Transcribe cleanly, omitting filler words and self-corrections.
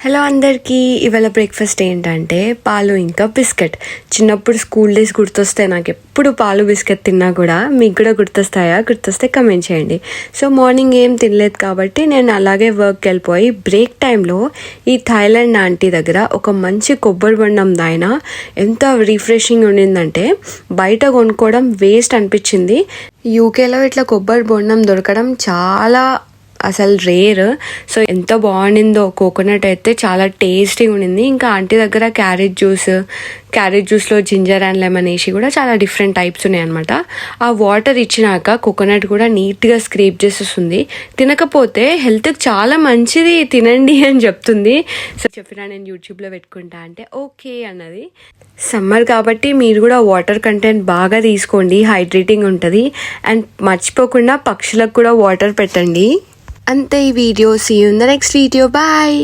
Hello అందరికీ. ఇవాళ breakfast ఏంటంటే పాలు ఇంకా బిస్కెట్. చిన్నప్పుడు స్కూల్ డేస్ గుర్తొస్తాయి నాకు. ఎప్పుడు పాలు బిస్కెట్ తిన్నా కూడా మీకు కూడా గుర్తొస్తాయా? గుర్తొస్తే కమెంట్ చేయండి. సో మార్నింగ్ ఏం తినలేదు కాబట్టి నేను అలాగే వర్క్కి వెళ్ళిపోయి బ్రేక్ టైంలో ఈ థాయిలాండ్ ఆంటీ దగ్గర ఒక మంచి కొబ్బరి బొండం దాయినా ఎంత రిఫ్రెషింగ్ ఉండిందంటే బయట కొనుక్కోవడం వేస్ట్ అనిపించింది. యూకేలో ఇట్లా కొబ్బరి బొండం దొరకడం చాలా అసలు రేర్. సో ఎంత బాగుండిందో. కోకోనట్ అయితే చాలా టేస్టీగా ఉండింది. ఇంకా ఆంటీ దగ్గర క్యారెట్ జ్యూస్లో జింజర్ అండ్ లెమన్ వేసి కూడా చాలా డిఫరెంట్ టైప్స్ ఉన్నాయి అనమాట. ఆ వాటర్ ఇచ్చినాక కోకోనట్ కూడా నీట్గా స్క్రేప్ చేసేస్తుంది. తినకపోతే హెల్త్కి చాలా మంచిది, తినండి అని చెప్తుంది. సో చెప్పినా నేను యూట్యూబ్లో పెట్టుకుంటా అంటే ఓకే అన్నది. సమ్మర్ కాబట్టి మీరు కూడా వాటర్ కంటెంట్ బాగా తీసుకోండి, హైడ్రేటింగ్ ఉంటుంది. అండ్ మర్చిపోకుండా పక్షులకు కూడా వాటర్ పెట్టండి. అంతే ఈ video. See you in the next video. Bye.